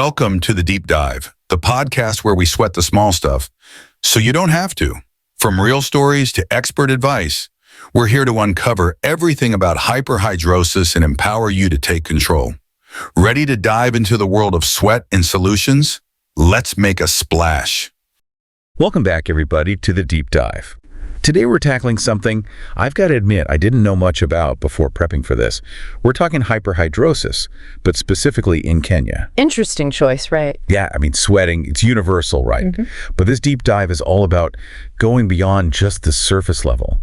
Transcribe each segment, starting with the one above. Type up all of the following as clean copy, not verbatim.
Welcome to The Deep Dive, the podcast where we sweat the small stuff so you don't have to. From real stories to expert advice, we're here to uncover everything about hyperhidrosis and empower you to take control. Ready to dive into the world of sweat and solutions? Let's make a splash. Welcome back, everybody, to The Deep Dive. Today we're tackling something I've got to admit I didn't know much about before prepping for this. We're talking hyperhidrosis, but specifically in Kenya. Interesting choice, right? Yeah, I mean, sweating, it's universal, right? But this deep dive is all about going beyond just the surface level.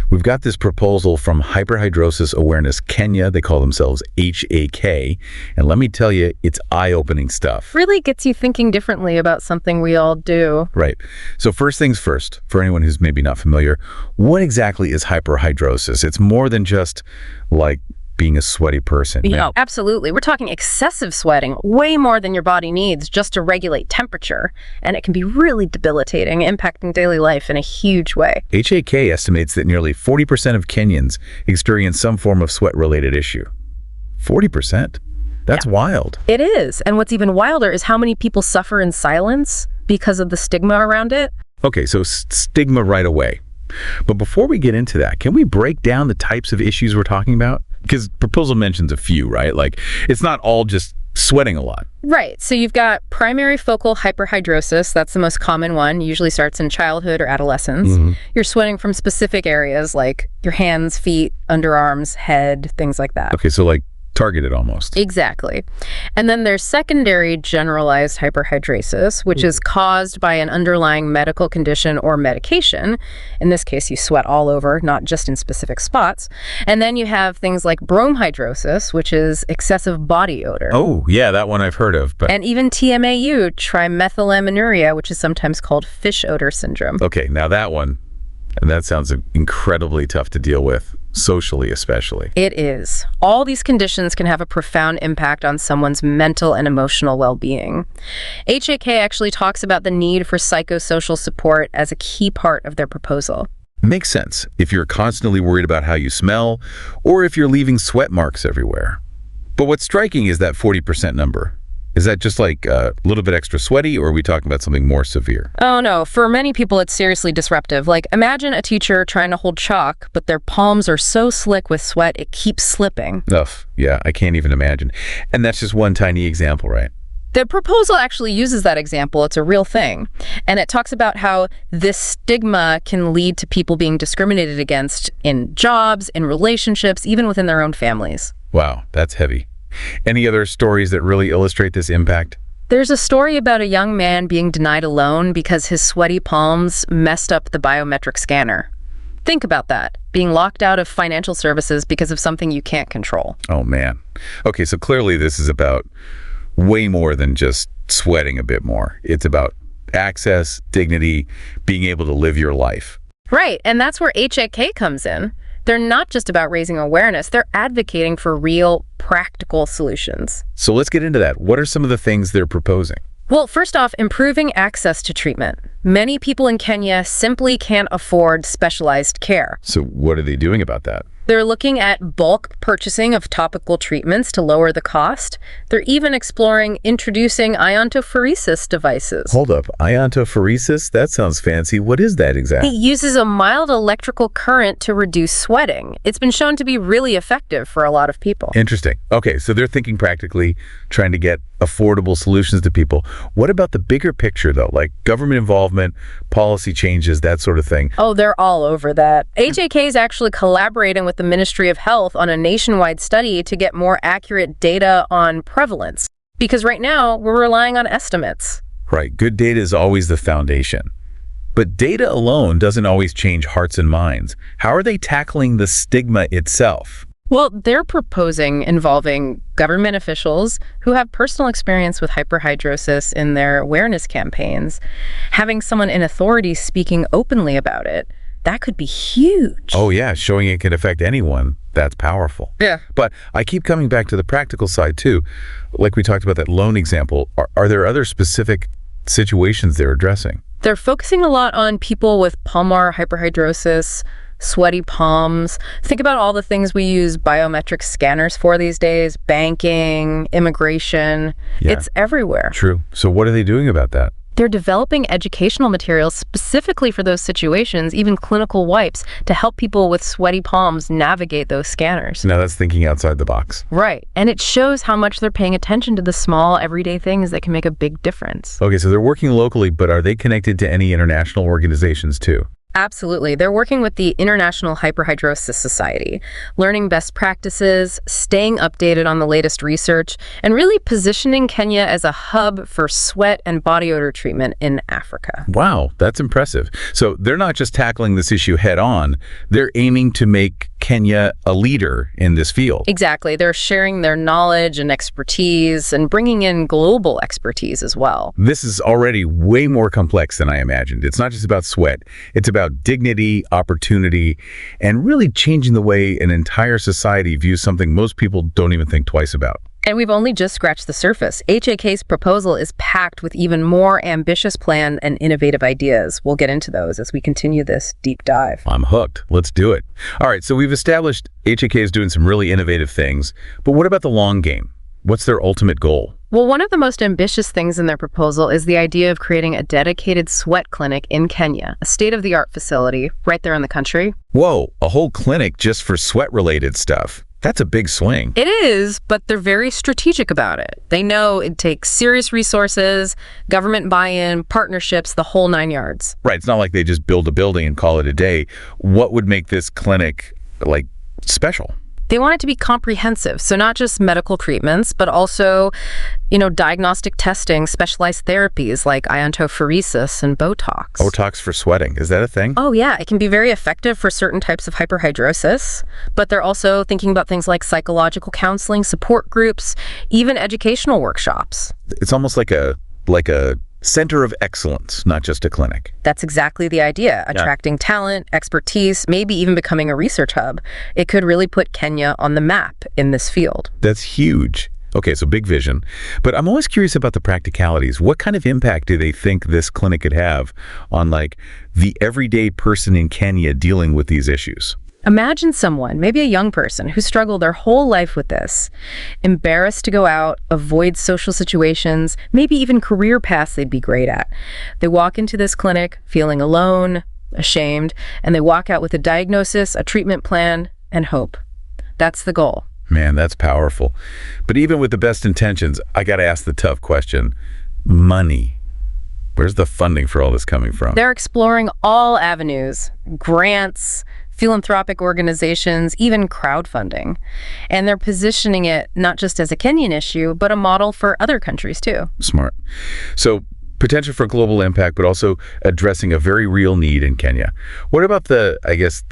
We've got this proposal from Hyperhidrosis Awareness Kenya. They call themselves HAK. And let me tell you, it's eye-opening stuff. Really gets you thinking differently about something we all do. Right. So first things first, for anyone who's maybe not familiar, what exactly is hyperhidrosis? It's more than just like being a sweaty person. Yeah, absolutely. We're talking excessive sweating, way more than your body needs just to regulate temperature. And it can be really debilitating, impacting daily life in a huge way. HAK estimates that nearly 40% of Kenyans experience some form of sweat-related issue. 40%? That's wild. It is. And what's even wilder is how many people suffer in silence because of the stigma around it. Okay, so stigma right away. But before we get into that, can we break down the types of issues we're talking about? Because proposal mentions a few, right? Like, it's not all just sweating a lot. Right. So you've got primary focal hyperhidrosis. That's the most common one. Usually starts in childhood or adolescence. You're sweating from specific areas like your hands, feet, underarms, head, things like that. Okay, so like targeted almost. Exactly. And then there's secondary generalized hyperhidrosis, which is caused by an underlying medical condition or medication. In this case, you sweat all over, not just in specific spots. And then you have things like bromhidrosis, which is excessive body odor. Oh, yeah, that one I've heard of. But And even TMAU, trimethylaminoria, which is sometimes called fish odor syndrome. okay, now that one, that sounds incredibly tough to deal with, socially especially. It is. All these conditions can have a profound impact on someone's mental and emotional well-being. HAK actually talks about the need for psychosocial support as a key part of their proposal. Makes sense if you're constantly worried about how you smell or if you're leaving sweat marks everywhere. But what's striking is that 40% number. Is that just like a little bit extra sweaty, or are we talking about something more severe? Oh no, for many people it's seriously disruptive. Like, imagine a teacher trying to hold chalk, but their palms are so slick with sweat it keeps slipping. Ugh, yeah, I can't even imagine. And that's just one tiny example, right? The proposal actually uses that example. It's a real thing. And it talks about how this stigma can lead to people being discriminated against in jobs, in relationships, even within their own families. Wow, that's heavy. Any other stories that really illustrate this impact? There's a story about a young man being denied a loan because his sweaty palms messed up the biometric scanner. Think about that, being locked out of financial services because of something you can't control. Oh, man. Okay, so clearly this is about way more than just sweating a bit more. It's about access, dignity, being able to live your life. Right, and that's where HAK comes in. They're not just about raising awareness, they're advocating for real, practical solutions. So let's get into that. What are some of the things they're proposing? Well, first off, improving access to treatment. Many people in Kenya simply can't afford specialized care. So what are they doing about that? They're looking at bulk purchasing of topical treatments to lower the cost. They're even exploring introducing iontophoresis devices. Hold up, iontophoresis? That sounds fancy. What is that exactly? It uses a mild electrical current to reduce sweating. It's been shown to be really effective for a lot of people. Interesting. Okay, so they're thinking practically, trying to get affordable solutions to people. What about the bigger picture, though, like government involvement, policy changes, that sort of thing? Oh, they're all over that. HAK is actually collaborating with the Ministry of Health on a nationwide study to get more accurate data on prevalence. Because right now, we're relying on estimates. Right, good data is always the foundation. But data alone doesn't always change hearts and minds. How are they tackling the stigma itself? Well, they're proposing involving government officials who have personal experience with hyperhidrosis in their awareness campaigns. Having someone in authority speaking openly about it, that could be huge. Oh yeah, showing it can affect anyone. That's powerful. Yeah. But I keep coming back to the practical side too. Like we talked about that loan example, are there other specific situations they're addressing? They're focusing a lot on people with palmar hyperhidrosis, sweaty palms. Think about all the things we use biometric scanners for these days, banking, immigration. Yeah. It's everywhere. True. So what are they doing about that? They're developing educational materials specifically for those situations, even clinical wipes, to help people with sweaty palms navigate those scanners. Now that's thinking outside the box. Right. And it shows how much they're paying attention to the small, everyday things that can make a big difference. Okay, so they're working locally, but are they connected to any international organizations too? Absolutely. They're working with the International Hyperhidrosis Society, learning best practices, staying updated on the latest research, and really positioning Kenya as a hub for sweat and body odor treatment in Africa. Wow, that's impressive. So they're not just tackling this issue head on, they're aiming to make Kenya a leader in this field. Exactly. They're sharing their knowledge and expertise and bringing in global expertise as well. This is already way more complex than I imagined. It's not just about sweat. It's about dignity, opportunity, and really changing the way an entire society views something most people don't even think twice about. And we've only just scratched the surface. HAK's proposal is packed with even more ambitious plans and innovative ideas. We'll get into those as we continue this deep dive. I'm hooked. Let's do it. All right, so we've established HAK is doing some really innovative things, but what about the long game? What's their ultimate goal? Well, one of the most ambitious things in their proposal is the idea of creating a dedicated sweat clinic in Kenya, a state-of-the-art facility right there in the country. Whoa, a whole clinic just for sweat-related stuff. That's a big swing. It is, but they're very strategic about it. They know it takes serious resources, government buy-in, partnerships, the whole 9 yards. Right, it's not like they just build a building and call it a day. What would make this clinic, special? They want it to be comprehensive, so not just medical treatments, but also, diagnostic testing, specialized therapies like iontophoresis and Botox. Botox for sweating, is that a thing? Oh yeah, it can be very effective for certain types of hyperhidrosis, but they're also thinking about things like psychological counseling, support groups, even educational workshops. It's almost like a center of excellence, not just a clinic. That's exactly the idea, attracting talent, expertise, maybe even becoming a research hub. It could really put Kenya on the map in this field. That's huge. Okay, so big vision. But I'm always curious about the practicalities. What kind of impact do they think this clinic could have on, the everyday person in Kenya dealing with these issues? Imagine someone, maybe a young person, who struggled their whole life with this, embarrassed to go out, avoid social situations, maybe even career paths they'd be great at. They walk into this clinic feeling alone, ashamed, and they walk out with a diagnosis, a treatment plan, and hope. That's the goal. Man, that's powerful. But even with the best intentions, I got to ask the tough question. Money. Where's the funding for all this coming from? They're exploring all avenues, grants, philanthropic organizations, even crowdfunding. And they're positioning it not just as a Kenyan issue, but a model for other countries too. Smart. So potential for global impact, but also addressing a very real need in Kenya. What about the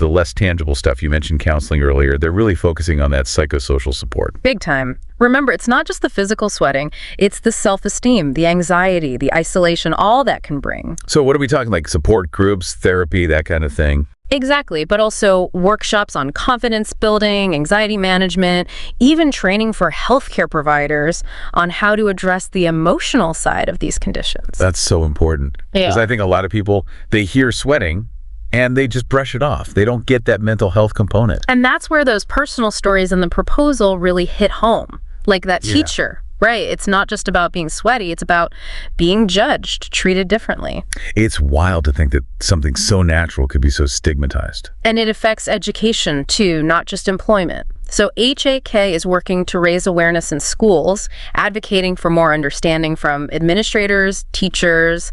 less tangible stuff? You mentioned counseling earlier. They're really focusing on that psychosocial support. Big time. Remember, it's not just the physical sweating, it's the self-esteem, the anxiety, the isolation, all that can bring. So what are we talking, support groups, therapy, that kind of thing? Exactly, but also workshops on confidence building, anxiety management, even training for healthcare providers on how to address the emotional side of these conditions. That's so important. Because I think a lot of people, they hear sweating and they just brush it off. They don't get that mental health component. And that's where those personal stories in the proposal really hit home. Like that teacher. Right. It's not just about being sweaty. It's about being judged, treated differently. It's wild to think that something so natural could be so stigmatized. And it affects education, too, not just employment. So HAK is working to raise awareness in schools, advocating for more understanding from administrators, teachers,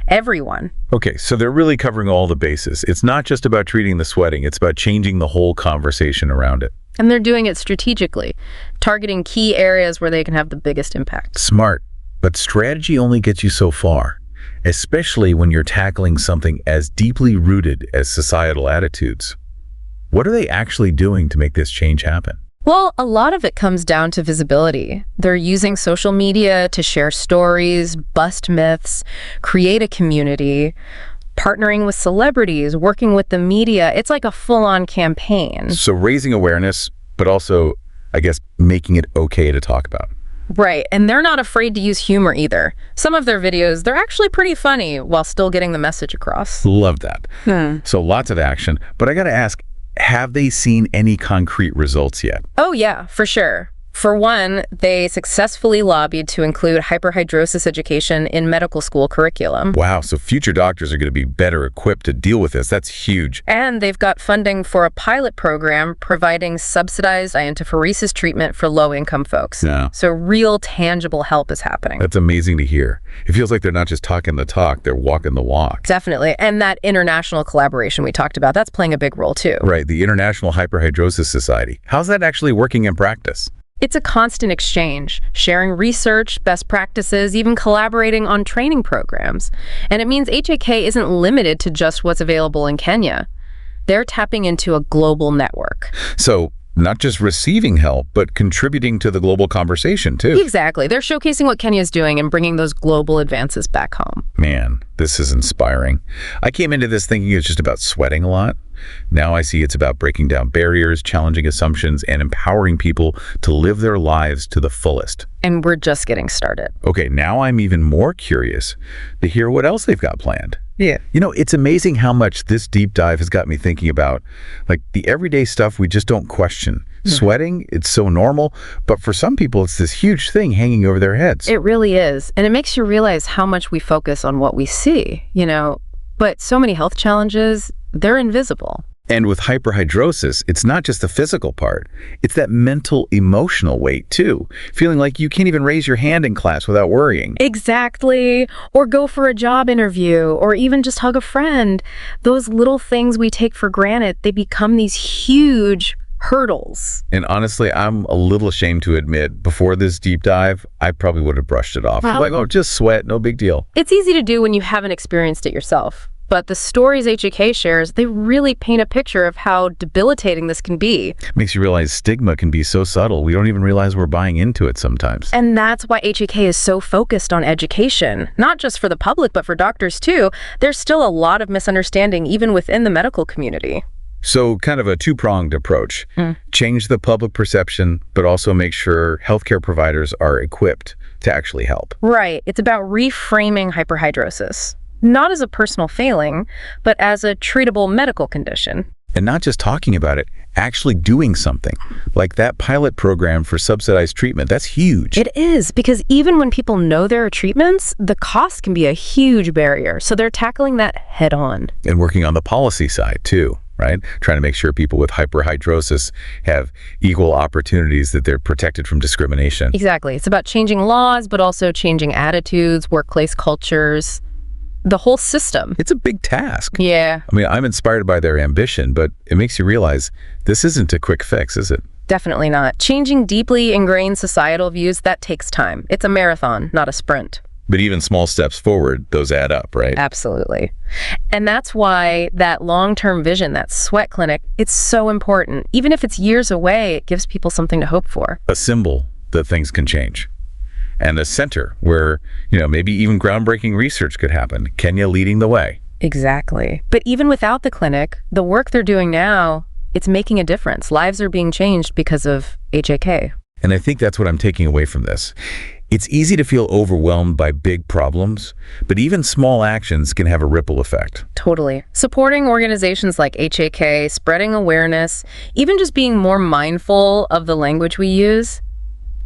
everyone. Okay, so they're really covering all the bases. It's not just about treating the sweating. It's about changing the whole conversation around it. And they're doing it strategically, targeting key areas where they can have the biggest impact. Smart, but strategy only gets you so far, especially when you're tackling something as deeply rooted as societal attitudes. What are they actually doing to make this change happen? Well, a lot of it comes down to visibility. They're using social media to share stories, bust myths, create a community, partnering with celebrities, working with the media. It's like a full-on campaign. So raising awareness, but also, making it okay to talk about. Right, and they're not afraid to use humor either. Some of their videos, they're actually pretty funny while still getting the message across. Love that. So lots of action, but I got to ask, have they seen any concrete results yet? Oh yeah, for sure. For one, they successfully lobbied to include hyperhidrosis education in medical school curriculum. Wow, so future doctors are going to be better equipped to deal with this. That's huge. And they've got funding for a pilot program providing subsidized iontophoresis treatment for low-income folks. Yeah. So real tangible help is happening. That's amazing to hear. It feels like they're not just talking the talk, they're walking the walk. Definitely. And that international collaboration we talked about, that's playing a big role too. Right, the International Hyperhidrosis Society. How's that actually working in practice? It's a constant exchange, sharing research, best practices, even collaborating on training programs. And it means HAK isn't limited to just what's available in Kenya. They're tapping into a global network. So, not just receiving help, but contributing to the global conversation, too. Exactly. They're showcasing what Kenya's doing and bringing those global advances back home. Man, this is inspiring. I came into this thinking it's just about sweating a lot. Now I see it's about breaking down barriers, challenging assumptions, and empowering people to live their lives to the fullest. And we're just getting started. Okay, now I'm even more curious to hear what else they've got planned. Yeah. You know, it's amazing how much this deep dive has got me thinking about, like, the everyday stuff we just don't question. Sweating, it's so normal, but for some people, it's this huge thing hanging over their heads. It really is. And it makes you realize how much we focus on what we see, but so many health challenges, they're invisible. And with hyperhidrosis, it's not just the physical part. It's that mental, emotional weight, too. Feeling like you can't even raise your hand in class without worrying. Exactly. Or go for a job interview, or even just hug a friend. Those little things we take for granted, they become these huge hurdles. And honestly, I'm a little ashamed to admit, before this deep dive, I probably would have brushed it off. Like, oh, just sweat, no big deal. It's easy to do when you haven't experienced it yourself. But the stories HAK shares, they really paint a picture of how debilitating this can be. Makes you realize stigma can be so subtle, we don't even realize we're buying into it sometimes. And that's why HAK is so focused on education, not just for the public, but for doctors too. There's still a lot of misunderstanding even within the medical community. So kind of a two-pronged approach. Change the public perception, but also make sure healthcare providers are equipped to actually help. Right. It's about reframing hyperhidrosis. Not as a personal failing, but as a treatable medical condition. And not just talking about it, actually doing something. Like that pilot program for subsidized treatment. That's huge. It is, because even when people know there are treatments, the cost can be a huge barrier. So they're tackling that head on. And working on the policy side too, right? Trying to make sure people with hyperhidrosis have equal opportunities, that they're protected from discrimination. Exactly. It's about changing laws, but also changing attitudes, workplace cultures, the whole system. It's a big task. Yeah. I mean, I'm inspired by their ambition, but it makes you realize this isn't a quick fix, is it? Definitely not. Changing deeply ingrained societal views, that takes time. It's a marathon, not a sprint. But even small steps forward, those add up, right? Absolutely. And that's why that long-term vision, that sweat clinic, it's so important. Even if it's years away, it gives people something to hope for. A symbol that things can change. And a center where, maybe even groundbreaking research could happen. Kenya leading the way. Exactly. But even without the clinic, the work they're doing now, it's making a difference. Lives are being changed because of HAK. And I think that's what I'm taking away from this. It's easy to feel overwhelmed by big problems, but even small actions can have a ripple effect. Totally. Supporting organizations like HAK, spreading awareness, even just being more mindful of the language we use,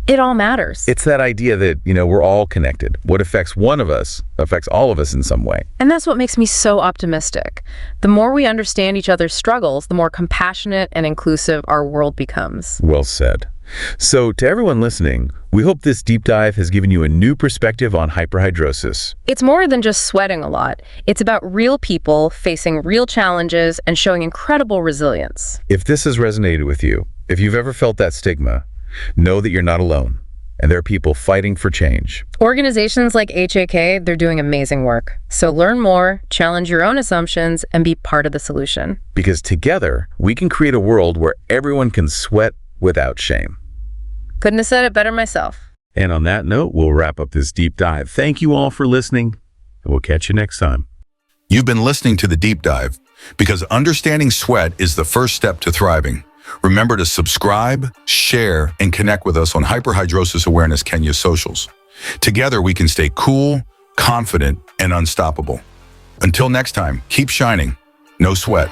it all matters. It's that idea that, we're all connected. What affects one of us affects all of us in some way. And that's what makes me so optimistic. The more we understand each other's struggles, the more compassionate and inclusive our world becomes. Well said. So to everyone listening, we hope this deep dive has given you a new perspective on hyperhidrosis. It's more than just sweating a lot. It's about real people facing real challenges and showing incredible resilience. If this has resonated with you, if you've ever felt that stigma, know that you're not alone, and there are people fighting for change. Organizations like HAK, they're doing amazing work. So learn more, challenge your own assumptions, and be part of the solution. Because together, we can create a world where everyone can sweat without shame. Couldn't have said it better myself. And on that note, we'll wrap up this deep dive. Thank you all for listening, and we'll catch you next time. You've been listening to The Deep Dive, because understanding sweat is the first step to thriving. Remember to subscribe, share, and connect with us on Hyperhidrosis Awareness Kenya socials. Together, we can stay cool, confident, and unstoppable. Until next time, keep shining. No sweat.